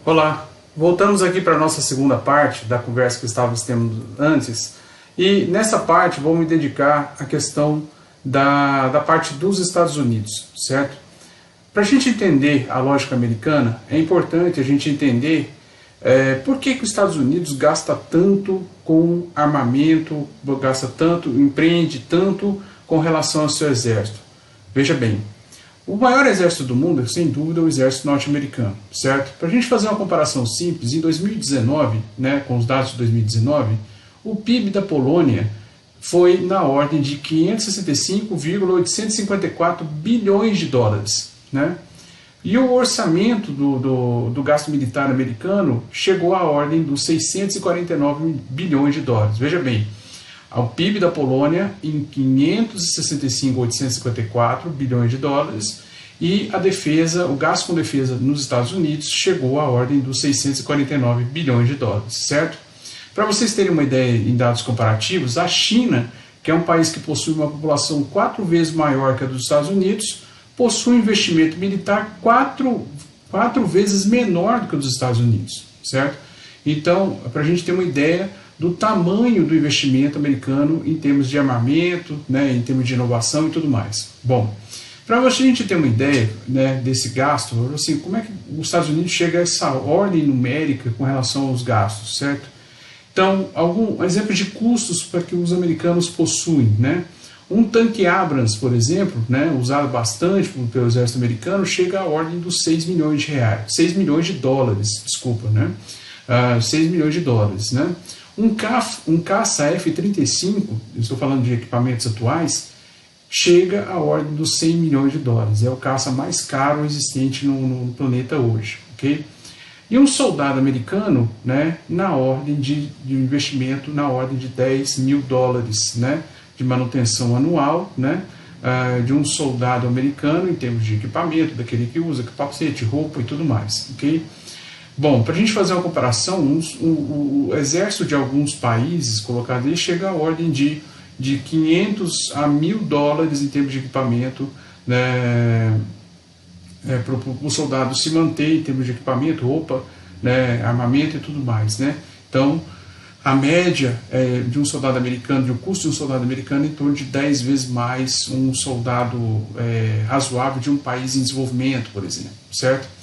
Olá, voltamos aqui para a nossa segunda parte da conversa que estávamos tendo antes, e nessa parte vou me dedicar à questão da parte dos Estados Unidos, certo? Para a gente entender a lógica americana, é importante a gente entender por que os Estados Unidos gasta tanto com armamento, gasta tanto, empreende tanto com relação ao seu exército. Veja bem, o maior exército do mundo, sem dúvida, é o exército norte-americano, certo? Para a gente fazer uma comparação simples, em 2019, né, com os dados de 2019, o PIB da Polônia foi na ordem de 565,854 bilhões de dólares, né? E o orçamento do gasto militar americano chegou à ordem dos 649 bilhões de dólares. Veja bem, ao PIB da Polônia em 565,854 bilhões de dólares, e a defesa, o gasto com defesa nos Estados Unidos chegou à ordem dos 649 bilhões de dólares, certo? Para vocês terem uma ideia em dados comparativos, a China, que é um país que possui uma população 4 vezes maior que a dos Estados Unidos, possui um investimento militar 4 vezes menor do que o dos Estados Unidos, certo? Então, para a gente ter uma ideia do tamanho do investimento americano em termos de armamento, né, em termos de inovação e tudo mais. Bom, para a gente ter uma ideia, né, desse gasto, assim, como é que os Estados Unidos chega a essa ordem numérica com relação aos gastos, certo? Então, algum exemplo de custos para que os americanos possuem, né? Um tanque Abrams, por exemplo, né, usado bastante pelo exército americano, chega à ordem dos 6 milhões de reais, 6 milhões de dólares, desculpa, né? 6 milhões de dólares, né? Um caça F-35, estou falando de equipamentos atuais, chega à ordem dos 100 milhões de dólares. É o caça mais caro existente no planeta hoje, ok? E um soldado americano, né, na ordem de investimento, na ordem de 10 mil dólares, né, de manutenção anual, né, de um soldado americano em termos de equipamento, daquele que usa capacete, roupa e tudo mais, ok? Bom, para a gente fazer uma comparação, o exército de alguns países colocado aí chega à ordem de 500 a 1.000 dólares em termos de equipamento, né, para o soldado se manter em termos de equipamento, roupa, né, armamento e tudo mais, né? Então, a média de um soldado americano, de um custo de um soldado americano, é em torno de 10 vezes mais um soldado razoável de um país em desenvolvimento, por exemplo, certo?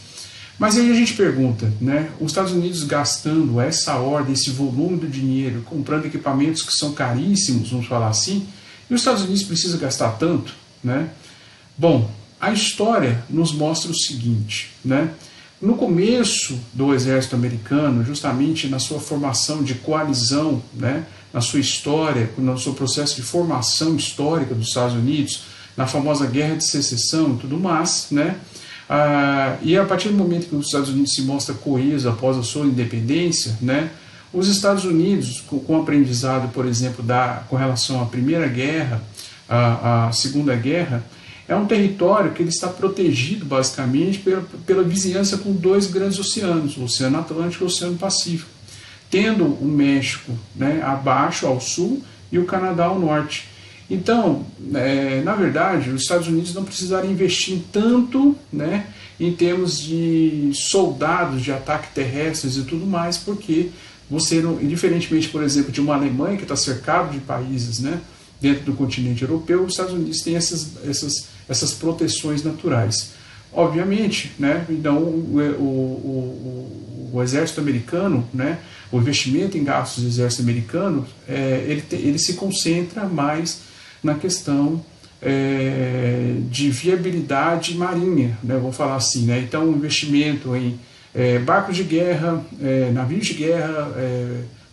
Mas aí a gente pergunta, né, os Estados Unidos gastando essa ordem, esse volume de dinheiro, comprando equipamentos que são caríssimos, vamos falar assim, e os Estados Unidos precisam gastar tanto, né? Bom, a história nos mostra o seguinte, né? No começo do exército americano, justamente na sua formação de coalizão, né, na sua história, no seu processo de formação histórica dos Estados Unidos, na famosa Guerra de Secessão e tudo mais, né? E a partir do momento que os Estados Unidos se mostra coeso após a sua independência, né, os Estados Unidos, com o aprendizado, por exemplo, com relação à Primeira Guerra, à Segunda Guerra, é um território que ele está protegido basicamente pela vizinhança com 2 grandes oceanos, o Oceano Atlântico e o Oceano Pacífico, tendo o México, né, abaixo, ao sul, e o Canadá ao norte. Então, na verdade, os Estados Unidos não precisaram investir tanto, né, em termos de soldados de ataque terrestres e tudo mais, porque você, diferentemente, por exemplo, de uma Alemanha que está cercado de países, né, dentro do continente europeu, os Estados Unidos têm essas proteções naturais. Obviamente, né, então, o exército americano, né, o investimento em gastos do exército americano, ele se concentra mais na questão de viabilidade marinha, né, vamos falar assim, né? Então, o investimento em barcos de guerra, navios de guerra,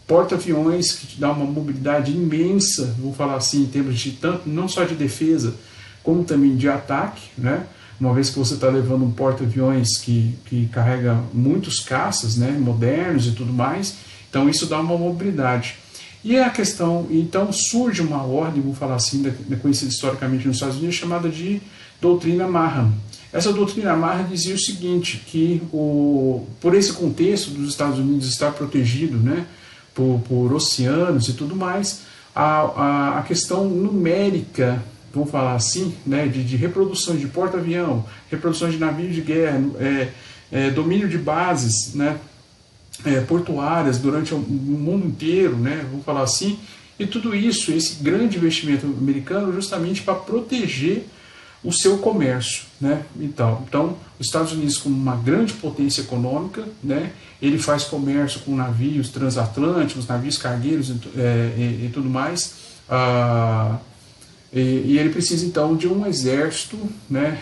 porta-aviões, que te dá uma mobilidade imensa, vou falar assim, em termos de tanto, não só de defesa, como também de ataque, né? Uma vez que você está levando um porta-aviões que carrega muitos caças, né, modernos e tudo mais, então isso dá uma mobilidade. E a questão, então surge uma ordem, vou falar assim, conhecida historicamente nos Estados Unidos, chamada de doutrina Marham. Essa doutrina Marham dizia o seguinte, que por esse contexto dos Estados Unidos estar protegido, né, por oceanos e tudo mais, a questão numérica, vamos falar assim, né, de reprodução de porta-avião, reprodução de navios de guerra, domínio de bases, né, portuárias durante o mundo inteiro, né, vamos falar assim, e tudo isso, esse grande investimento americano, justamente para proteger o seu comércio, né? Então, os Estados Unidos, como uma grande potência econômica, né, ele faz comércio com navios transatlânticos, navios cargueiros e tudo mais, e ele precisa então de um exército, né,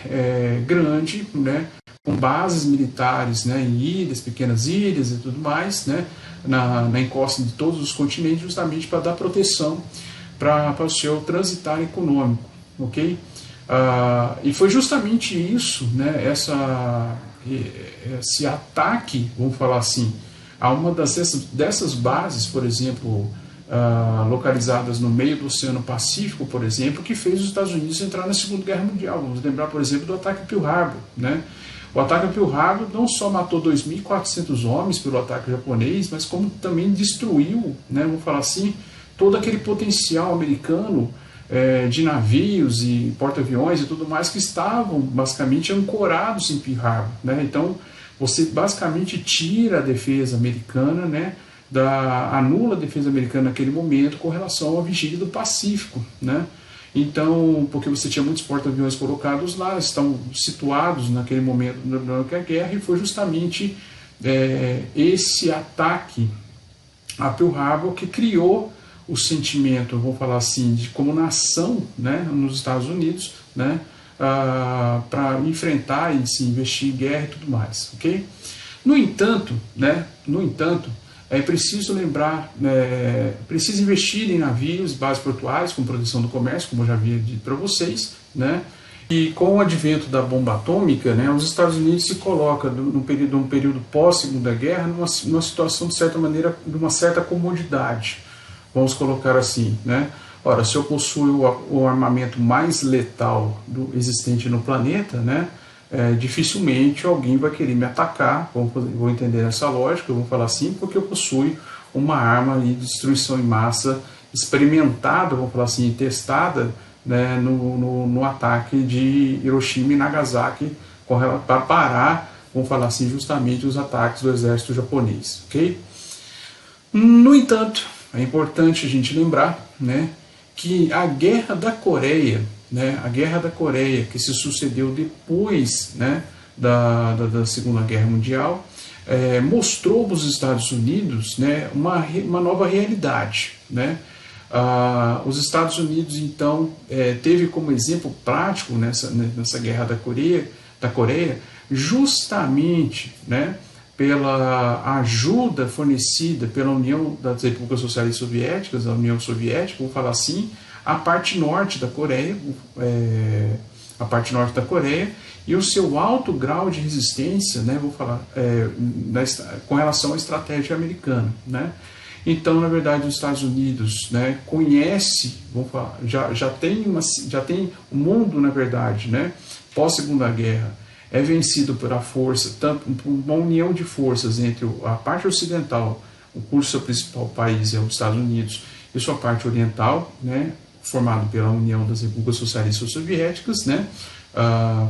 grande, né, com bases militares, né, em ilhas, pequenas ilhas e tudo mais, né, na encosta de todos os continentes, justamente para dar proteção para o seu transitar econômico, ok? E foi justamente isso, né, esse ataque, vamos falar assim, a uma dessas bases, por exemplo, localizadas no meio do Oceano Pacífico, por exemplo, que fez os Estados Unidos entrar na Segunda Guerra Mundial. Vamos lembrar, por exemplo, do ataque a Pearl Harbor, né? O ataque a Pearl Harbor não só matou 2.400 homens pelo ataque japonês, mas como também destruiu, né, vamos falar assim, todo aquele potencial americano de navios e porta-aviões e tudo mais que estavam basicamente ancorados em Pearl Harbor, né? Então você basicamente tira a defesa americana, né, anula a defesa americana naquele momento com relação à vigília do Pacífico, né? Então, porque você tinha muitos porta-aviões colocados lá, estão situados naquele momento durante a guerra, e foi justamente esse ataque a Pearl Harbor que criou o sentimento, vamos falar assim, de como nação, né, nos Estados Unidos, né, para enfrentar e se investir em guerra e tudo mais, ok? No entanto, é preciso lembrar, precisa investir em navios, bases portuárias, com proteção do comércio, como eu já havia dito para vocês, né? E com o advento da bomba atômica, né, os Estados Unidos se colocam num período pós-Segunda Guerra numa situação, de certa maneira, de uma certa comodidade, vamos colocar assim, né? Ora, se eu possuo o armamento mais letal existente no planeta, né, dificilmente alguém vai querer me atacar, vou entender essa lógica, vamos falar assim, porque eu possuo uma arma de destruição em massa experimentada, vamos falar assim, testada, né, no ataque de Hiroshima e Nagasaki, para parar, vamos falar assim, justamente os ataques do exército japonês, ok? No entanto, é importante a gente lembrar, né, que a Guerra da Coreia, né, a Guerra da Coreia, que se sucedeu depois, né, da Segunda Guerra Mundial, mostrou para os Estados Unidos, né, uma nova realidade, né? Os Estados Unidos, então, teve como exemplo prático nessa Guerra da Coreia, justamente, né, pela ajuda fornecida pela União das Repúblicas Socialistas Soviéticas, a União Soviética, vou falar assim, a parte norte da Coreia, e o seu alto grau de resistência, né, vou falar, com relação à estratégia americana, né? Então, na verdade, os Estados Unidos, né, conhece, vamos falar, já tem o mundo, na verdade, né, pós Segunda Guerra, é vencido pela força, tanto uma união de forças entre a parte ocidental, o seu principal país é os Estados Unidos, e sua parte oriental, né, formado pela União das Repúblicas Socialistas Soviéticas, né,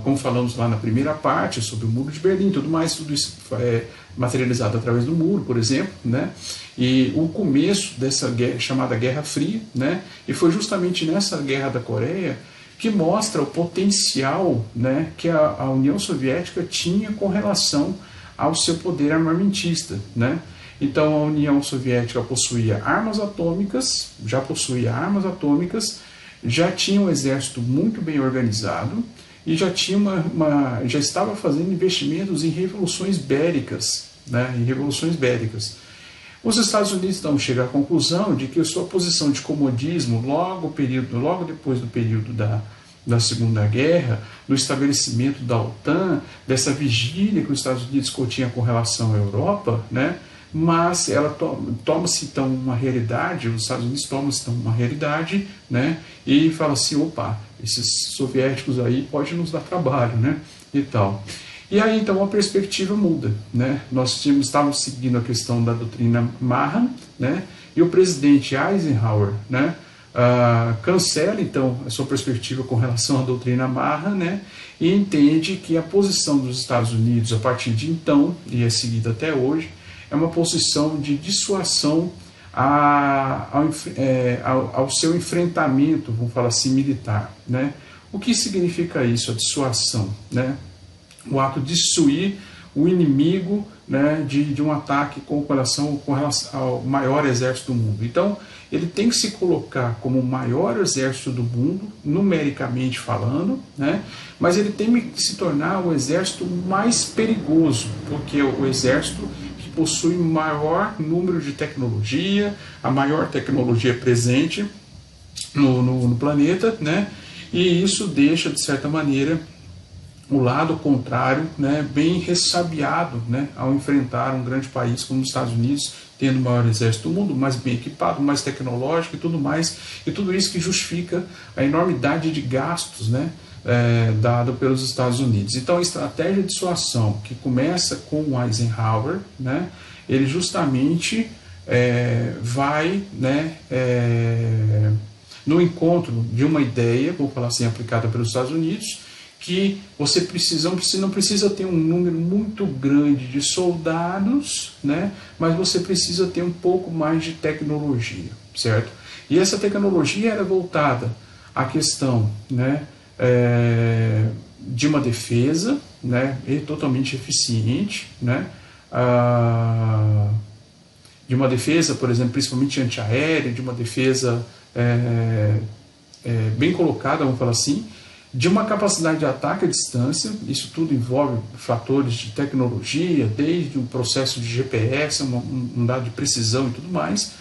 como falamos lá na primeira parte, sobre o Muro de Berlim, tudo isso é materializado através do muro, por exemplo, né, e o começo dessa guerra, chamada Guerra Fria, né, e foi justamente nessa Guerra da Coreia que mostra o potencial, né, que a União Soviética tinha com relação ao seu poder armamentista, né. Então a União Soviética possuía armas atômicas, já tinha um exército muito bem organizado e já estava fazendo investimentos em revoluções bélicas, né, Os Estados Unidos então chegam à conclusão de que a sua posição de comodismo logo depois do período da Segunda Guerra, do estabelecimento da OTAN, dessa vigília que os Estados Unidos tinham com relação à Europa, né, mas ela toma-se então uma realidade, os Estados Unidos tomam-se então uma realidade, né, e fala assim, opa, esses soviéticos aí podem nos dar trabalho, né, e tal. E aí então a perspectiva muda, né, nós estávamos seguindo a questão da doutrina Mahan, né, e o presidente Eisenhower, né, cancela então a sua perspectiva com relação à doutrina Marra, né, e entende que a posição dos Estados Unidos a partir de então, e é seguida até hoje, é uma posição de dissuasão ao seu enfrentamento, vamos falar assim, militar, né? O que significa isso, a dissuasão, né? O ato de dissuadir o inimigo, né, de um ataque com relação ao maior exército do mundo. Então, ele tem que se colocar como o maior exército do mundo, numericamente falando, né, mas ele tem que se tornar o exército mais perigoso, porque o exército que possui maior número de tecnologia, a maior tecnologia presente no planeta, né, e isso deixa, de certa maneira, o lado contrário, né, bem ressabiado, né, ao enfrentar um grande país como os Estados Unidos, tendo o maior exército do mundo, mais bem equipado, mais tecnológico e tudo mais, e tudo isso que justifica a enormidade de gastos, né, dado pelos Estados Unidos. Então a estratégia de dissuasão que começa com o Eisenhower, né, ele justamente vai, né, no encontro de uma ideia, vou falar assim, aplicada pelos Estados Unidos, que você não precisa ter um número muito grande de soldados, né, mas você precisa ter um pouco mais de tecnologia, certo? E essa tecnologia era voltada à questão, né, de uma defesa, né, totalmente eficiente, né, de uma defesa, por exemplo, principalmente antiaérea, de uma defesa bem colocada, vamos falar assim, de uma capacidade de ataque à distância. Isso tudo envolve fatores de tecnologia, desde um processo de GPS, um dado de precisão e tudo mais,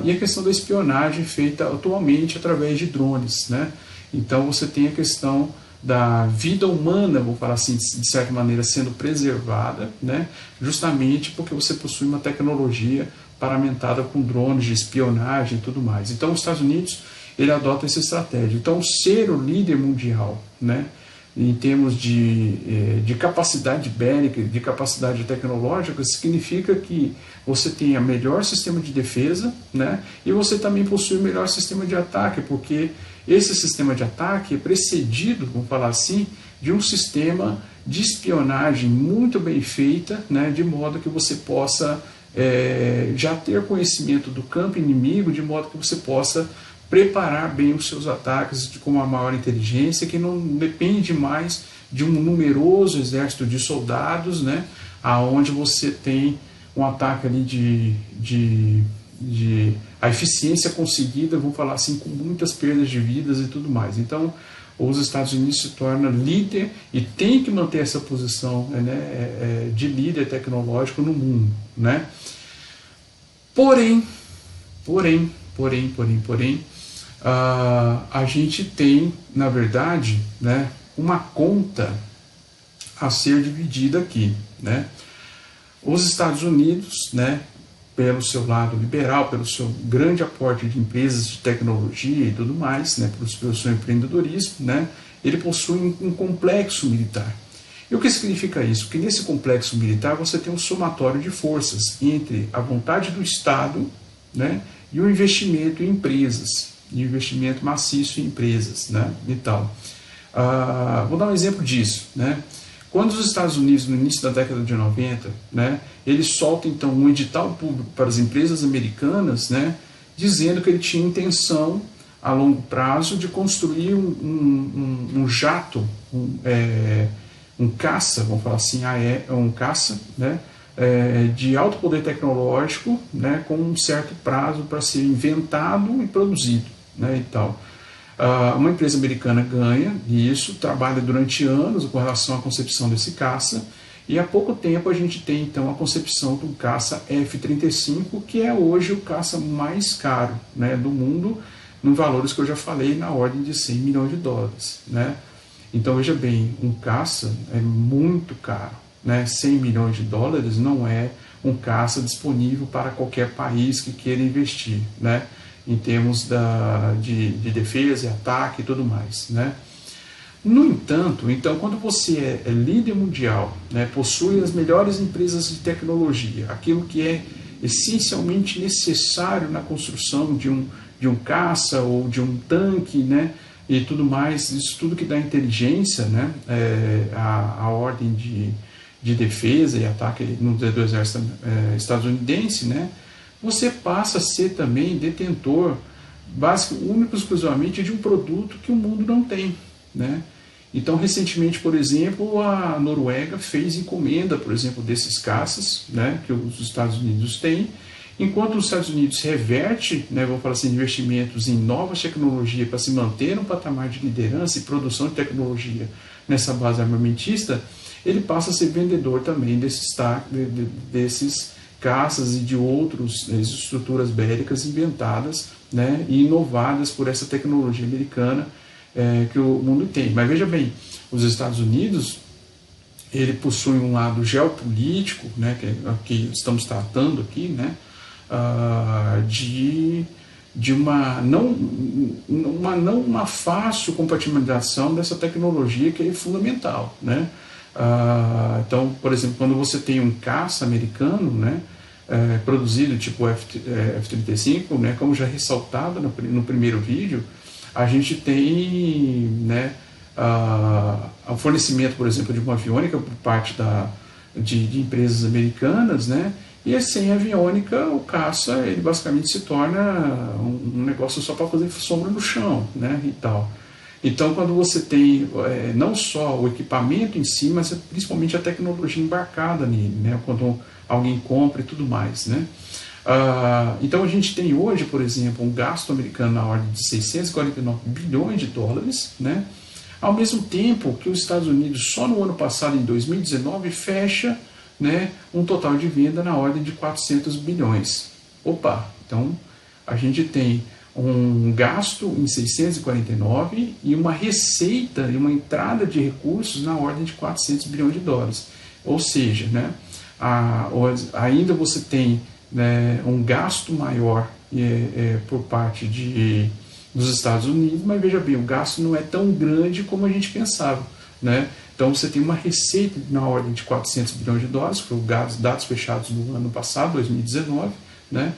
e a questão da espionagem feita atualmente através de drones, né? Então você tem a questão da vida humana, vou falar assim, de certa maneira, sendo preservada, né? Justamente porque você possui uma tecnologia paramentada com drones de espionagem e tudo mais. Então os Estados Unidos, ele adota essa estratégia. Então, ser o líder mundial, né, em termos de capacidade bélica, de capacidade tecnológica, significa que você tem o melhor sistema de defesa, né, e você também possui o melhor sistema de ataque, porque esse sistema de ataque é precedido, vamos falar assim, de um sistema de espionagem muito bem feita, né, de modo que você possa já ter conhecimento do campo inimigo, de modo que você possa preparar bem os seus ataques com uma maior inteligência, que não depende mais de um numeroso exército de soldados, né, aonde você tem um ataque ali a eficiência conseguida, vamos falar assim, com muitas perdas de vidas e tudo mais. Então, os Estados Unidos se torna líder e tem que manter essa posição, né, de líder tecnológico no mundo, né? Porém, a gente tem, na verdade, né, uma conta a ser dividida aqui, né? Os Estados Unidos, né, pelo seu lado liberal, pelo seu grande aporte de empresas de tecnologia e tudo mais, né, pelo seu empreendedorismo, né, ele possui um complexo militar. E o que significa isso? Que nesse complexo militar você tem um somatório de forças entre a vontade do Estado, né, e o investimento em empresas, e investimento maciço em empresas, né, e tal. Vou dar um exemplo disso, né? Quando os Estados Unidos, no início da década de 90, né, eles soltam então um edital público para as empresas americanas, né, dizendo que ele tinha intenção a longo prazo de construir um jato, um caça, vamos falar assim, um caça, né, de alto poder tecnológico, né, com um certo prazo para ser inventado e produzido, né, e tal. Uma empresa americana ganha isso, trabalha durante anos com relação à concepção desse caça, e há pouco tempo a gente tem então a concepção do caça F-35, que é hoje o caça mais caro, né, do mundo, em valores que eu já falei, na ordem de 100 milhões de dólares. Né? Então veja bem, um caça é muito caro, né? 100 milhões de dólares não é um caça disponível para qualquer país que queira investir, né? Em termos de defesa e ataque e tudo mais, né? No entanto, então, quando você é líder mundial, né, possui as melhores empresas de tecnologia, aquilo que é essencialmente necessário na construção de um caça ou de um tanque, né, e tudo mais, isso tudo que dá inteligência, né, a ordem de defesa e ataque do exército estadunidense, né, você passa a ser também detentor, único e exclusivamente, de um produto que o mundo não tem, né. Então, recentemente, por exemplo, a Noruega fez encomenda, por exemplo, desses caças, né, que os Estados Unidos têm, enquanto os Estados Unidos reverte, né, vamos falar assim, investimentos em novas tecnologias para se manter no patamar de liderança e produção de tecnologia nessa base armamentista, ele passa a ser vendedor também desses caças e de outras estruturas bélicas inventadas, né, e inovadas por essa tecnologia americana que o mundo tem. Mas veja bem, os Estados Unidos, ele possui um lado geopolítico, né, que estamos tratando aqui, né, de uma fácil compatibilização dessa tecnologia que é fundamental, né. Então, por exemplo, quando você tem um caça americano, né, produzido tipo F-35, né, como já ressaltado no primeiro vídeo, a gente tem, né, o fornecimento, por exemplo, de uma aviônica por parte de empresas americanas, né, e sem aviônica o caça ele basicamente se torna um negócio só para fazer sombra no chão, né, e tal. Então, quando você tem não só o equipamento em si, mas principalmente a tecnologia embarcada nele, né, quando alguém compra e tudo mais, né. Então a gente tem hoje, por exemplo, um gasto americano na ordem de 649 bilhões de dólares, né? Ao mesmo tempo que os Estados Unidos, só no ano passado, em 2019, fecha, né, um total de venda na ordem de 400 bilhões. Opa! Então a gente tem um gasto em 649 e uma receita e uma entrada de recursos na ordem de 400 bilhões de dólares. Ou seja, né, ainda você tem, né, um gasto maior por parte dos Estados Unidos, mas veja bem, o gasto não é tão grande como a gente pensava, né? Então você tem uma receita na ordem de 400 bilhões de dólares, que foi os dados fechados do ano passado, 2019, né,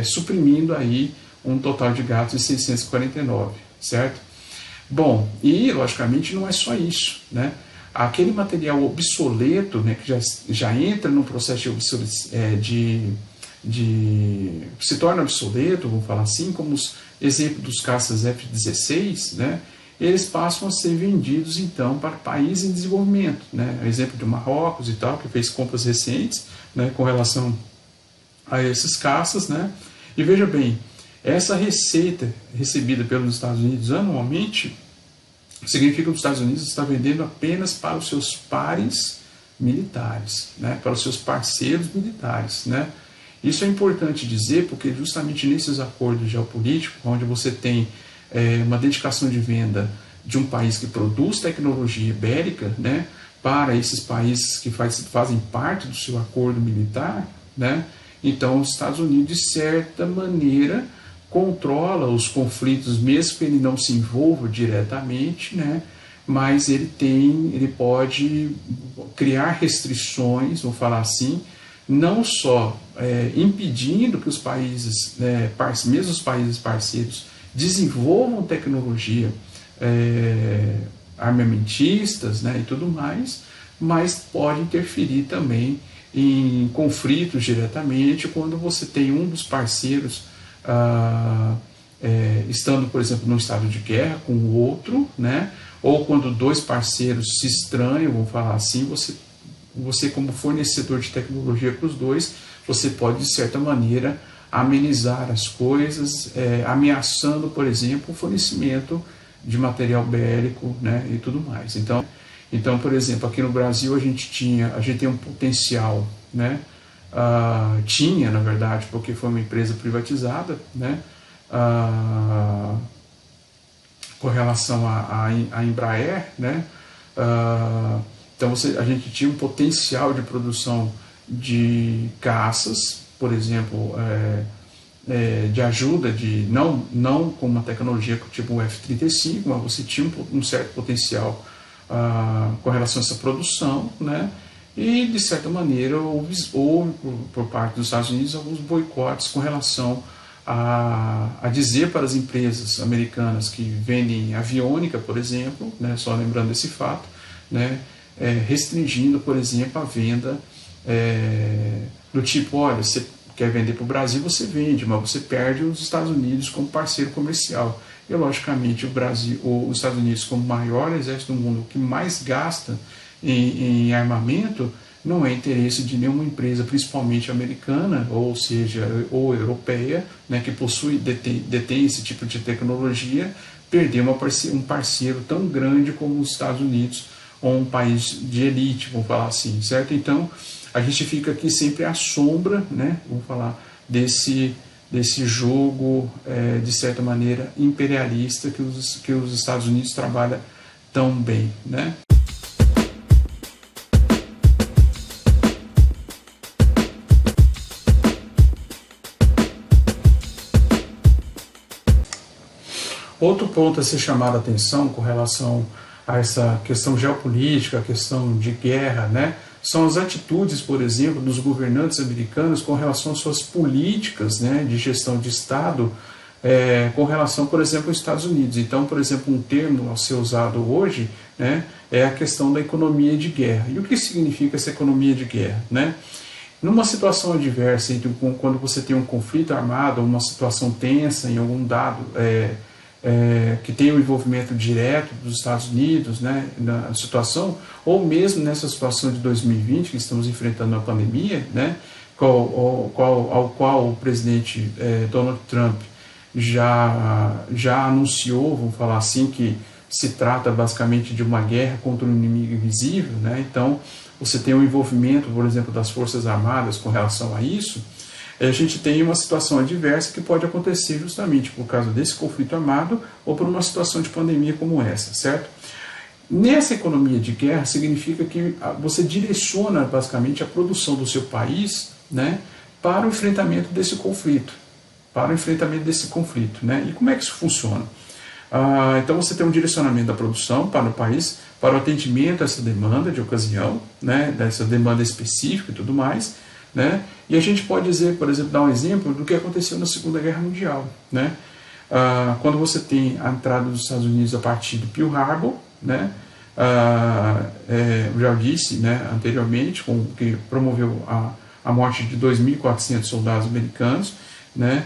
suprimindo aí um total de gastos de 649, certo? Bom, e logicamente não é só isso, né? Aquele material obsoleto, né, que já entra no processo de se torna obsoleto, vamos falar assim, como os exemplos dos caças F-16, né, eles passam a ser vendidos então para países em desenvolvimento, né, exemplo de Marrocos e tal, que fez compras recentes, né, com relação a esses caças, né, e veja bem, essa receita recebida pelos Estados Unidos anualmente significa que os Estados Unidos está vendendo apenas para os seus pares militares, né, para os seus parceiros militares, né. Isso é importante dizer porque justamente nesses acordos geopolíticos, onde você tem uma dedicação de venda de um país que produz tecnologia bélica, né, para esses países que fazem parte do seu acordo militar, né, então os Estados Unidos, de certa maneira, controla os conflitos, mesmo que ele não se envolva diretamente, né, mas ele pode criar restrições, vou falar assim, não só impedindo que os países, mesmo os países parceiros, desenvolvam tecnologia armamentistas, né, e tudo mais, mas pode interferir também em conflitos diretamente quando você tem um dos parceiros estando, por exemplo, num estado de guerra com o outro, né, ou quando dois parceiros se estranham, vamos falar assim, você como fornecedor de tecnologia para os dois, você pode, de certa maneira, amenizar as coisas, ameaçando, por exemplo, o fornecimento de material bélico, né, e tudo mais. Então, por exemplo, aqui no Brasil a gente tem um potencial, né, tinha, na verdade, porque foi uma empresa privatizada, né, com relação à Embraer, né, então a gente tinha um potencial de produção de caças, por exemplo, de ajuda, não com uma tecnologia tipo o F-35, mas você tinha um certo potencial com relação a essa produção, né? E de certa maneira houve por parte dos Estados Unidos alguns boicotes com relação a dizer para as empresas americanas que vendem aviônica, por exemplo, né, só lembrando esse fato, né, restringindo, por exemplo, a venda do tipo, olha, você quer vender para o Brasil, você vende, mas você perde os Estados Unidos como parceiro comercial. E, logicamente, o Brasil, os Estados Unidos, como maior exército do mundo, o que mais gasta em armamento, não é interesse de nenhuma empresa, principalmente americana, ou seja, ou europeia, né, que detém esse tipo de tecnologia, perder um parceiro tão grande como os Estados Unidos, ou um país de elite, vamos falar assim, certo? Então, a gente fica aqui sempre à sombra, né, vamos falar, desse jogo, de certa maneira, imperialista que os Estados Unidos trabalham tão bem, né? Outro ponto a ser chamado a atenção com relação a essa questão geopolítica, a questão de guerra, né, são as atitudes, por exemplo, dos governantes americanos com relação às suas políticas, né, de gestão de Estado, com relação, por exemplo, aos Estados Unidos. Então, por exemplo, um termo a ser usado hoje, né, é a questão da economia de guerra. E o que significa essa economia de guerra, né? Numa situação adversa, quando você tem um conflito armado, uma situação tensa em algum dado, que tem o envolvimento direto dos Estados Unidos, né, na situação, ou mesmo nessa situação de 2020, que estamos enfrentando a pandemia, né, ao qual o presidente Donald Trump já anunciou, vamos falar assim, que se trata basicamente de uma guerra contra um inimigo invisível, né, então você tem o envolvimento, por exemplo, das Forças Armadas com relação a isso. A gente tem uma situação adversa que pode acontecer justamente por causa desse conflito armado ou por uma situação de pandemia como essa, certo? Nessa economia de guerra significa que você direciona basicamente a produção do seu país, né, para o enfrentamento desse conflito, né? E como é que isso funciona? Então você tem um direcionamento da produção para o país, para o atendimento a essa demanda de ocasião, né, dessa demanda específica e tudo mais, né? E a gente pode dizer, por exemplo, dar um exemplo do que aconteceu na Segunda Guerra Mundial, né? Quando você tem a entrada dos Estados Unidos a partir de Pearl Harbor, né? Eu já disse, né, anteriormente, que promoveu a morte de 2.400 soldados americanos, né?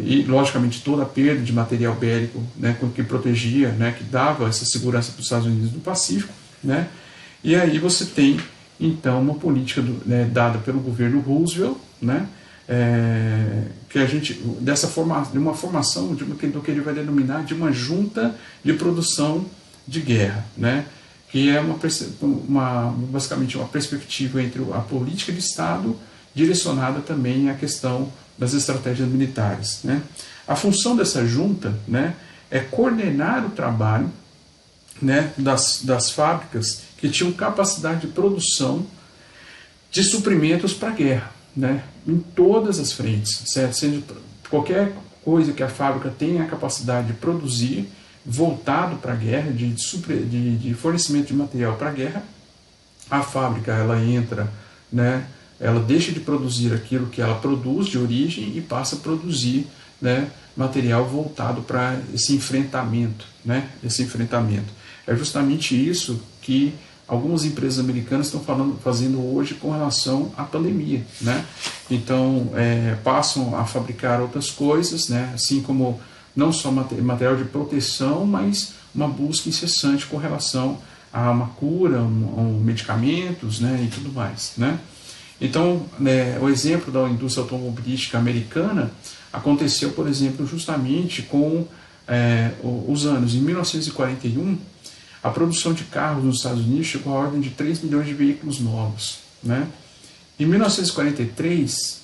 E logicamente toda a perda de material bélico, né, que protegia, né, que dava essa segurança para os Estados Unidos no Pacífico, né? E aí você tem então uma política dada pelo governo Roosevelt, né, que a gente de uma formação do que ele vai denominar de uma junta de produção de guerra, né, que é basicamente uma perspectiva entre a política de Estado direcionada também à questão das estratégias militares, né. A função dessa junta, né, é coordenar o trabalho, né, das fábricas que tinham capacidade de produção de suprimentos para a guerra, né, em todas as frentes, certo? Seja qualquer coisa que a fábrica tenha a capacidade de produzir voltado para a guerra, de fornecimento de material para a guerra, a fábrica ela entra, né, ela deixa de produzir aquilo que ela produz de origem e passa a produzir, né, material voltado para esse enfrentamento, né, É justamente isso que algumas empresas americanas estão fazendo hoje com relação à pandemia, né? Então, passam a fabricar outras coisas, né? Assim como não só material de proteção, mas uma busca incessante com relação a uma cura, medicamentos, né? E tudo mais, né? Então, o exemplo da indústria automobilística americana aconteceu, por exemplo, justamente com os anos. Em 1941, a produção de carros nos Estados Unidos chegou à ordem de 3 milhões de veículos novos, né? Em 1943,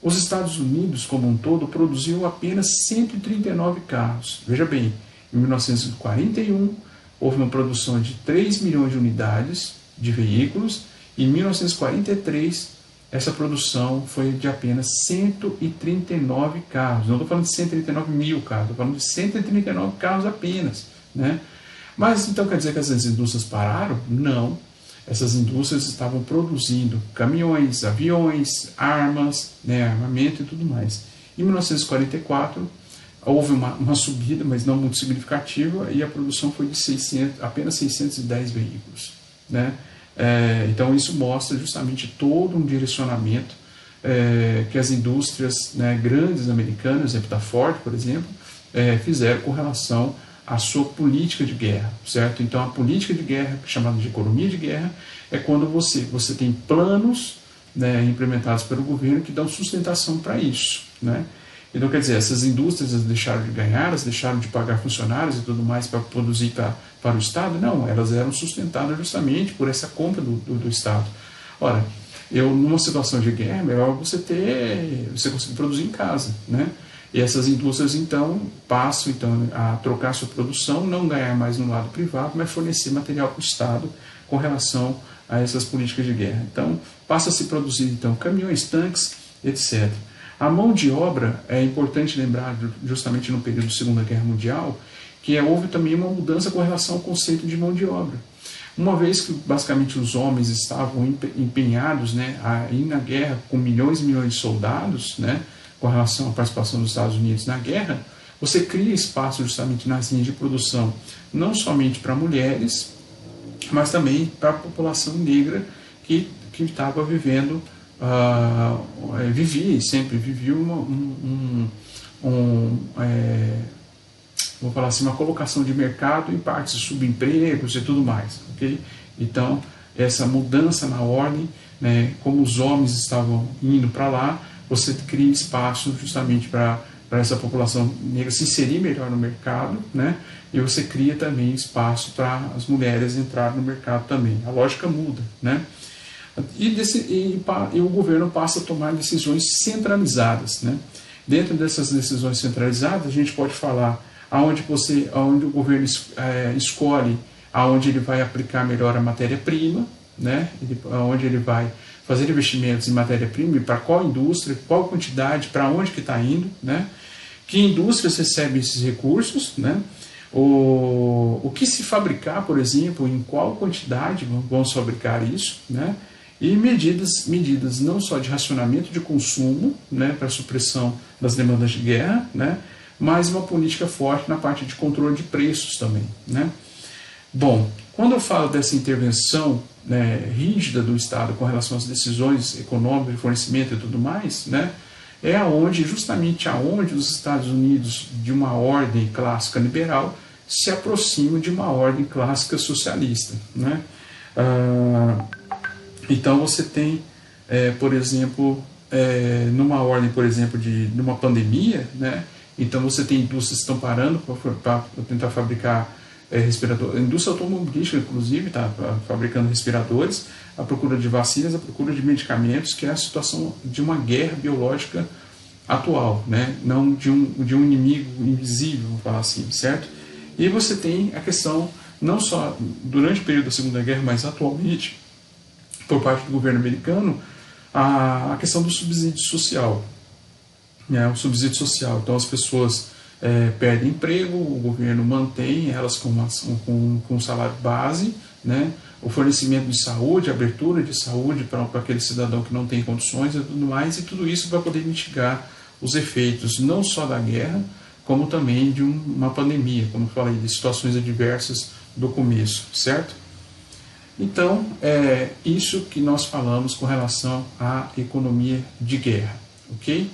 os Estados Unidos, como um todo, produziu apenas 139 carros. Veja bem, em 1941, houve uma produção de 3 milhões de unidades de veículos, e em 1943, essa produção foi de apenas 139 carros. Não estou falando de 139 mil carros, estou falando de 139 carros apenas, né? Mas então quer dizer que essas indústrias pararam? Não. Essas indústrias estavam produzindo caminhões, aviões, armas, né, armamento e tudo mais. Em 1944, houve uma subida, mas não muito significativa, e a produção foi de apenas 610 veículos, né? Então isso mostra justamente todo um direcionamento que as indústrias, né, grandes americanas, exemplo da Ford, por exemplo, fizeram com relação à sua política de guerra, certo? Então a política de guerra, chamada de economia de guerra, é quando você tem planos, né, implementados pelo governo que dão sustentação para isso, né? Então, quer dizer, essas indústrias deixaram de ganhar, elas deixaram de pagar funcionários e tudo mais para produzir para o Estado? Não, elas eram sustentadas justamente por essa compra do Estado. Ora, numa situação de guerra, é melhor você conseguir produzir em casa, né? E essas indústrias, então, passam a trocar sua produção, não ganhar mais no lado privado, mas fornecer material para o Estado com relação a essas políticas de guerra. Então, passa a se produzir, então, caminhões, tanques, etc. A mão de obra, é importante lembrar, justamente no período da Segunda Guerra Mundial, que houve também uma mudança com relação ao conceito de mão de obra. Uma vez que, basicamente, os homens estavam empenhados, né, a ir na guerra com milhões e milhões de soldados, né, com relação à participação dos Estados Unidos na guerra, você cria espaço justamente nas linhas de produção, não somente para mulheres, mas também para a população negra que estava vivendo, vivia vou falar assim, uma colocação de mercado em partes de subempregos e tudo mais, ok? Então, essa mudança na ordem, né, como os homens estavam indo para lá, você cria espaço justamente para essa população negra se inserir melhor no mercado, né? E você cria também espaço para as mulheres entrarem no mercado também. A lógica muda, né? E o governo passa a tomar decisões centralizadas, né? Dentro dessas decisões centralizadas, a gente pode falar aonde o governo escolhe aonde ele vai aplicar melhor a matéria-prima, né? Aonde ele vai fazer investimentos em matéria-prima e para qual indústria, qual quantidade, para onde que está indo, né? Que indústrias recebem esses recursos, né? O que se fabricar, por exemplo, em qual quantidade vamos fabricar isso, né? E medidas não só de racionamento de consumo, né, para supressão das demandas de guerra, né, mas uma política forte na parte de controle de preços também, né. Bom, quando eu falo dessa intervenção, né, rígida do Estado com relação às decisões econômicas, de fornecimento e tudo mais, né, é justamente aonde os Estados Unidos, de uma ordem clássica liberal, se aproximam de uma ordem clássica socialista, né. Então você tem, por exemplo, numa ordem, por exemplo, numa pandemia, né? Então você tem indústrias que estão parando para tentar fabricar respiradores. A indústria automobilística, inclusive, está fabricando respiradores, à procura de vacinas, à procura de medicamentos, que é a situação de uma guerra biológica atual, né? Não de um inimigo invisível, vamos falar assim, certo? E você tem a questão, não só durante o período da Segunda Guerra, mas atualmente, por parte do governo americano, a questão do subsídio social, né? O subsídio social. Então as pessoas perdem emprego, o governo mantém elas com um salário base, né? O fornecimento de saúde, abertura de saúde para aquele cidadão que não tem condições e tudo mais, e tudo isso para poder mitigar os efeitos não só da guerra, como também de uma pandemia, como eu falei, de situações adversas do começo, certo? Então, é isso que nós falamos com relação à economia de guerra, ok?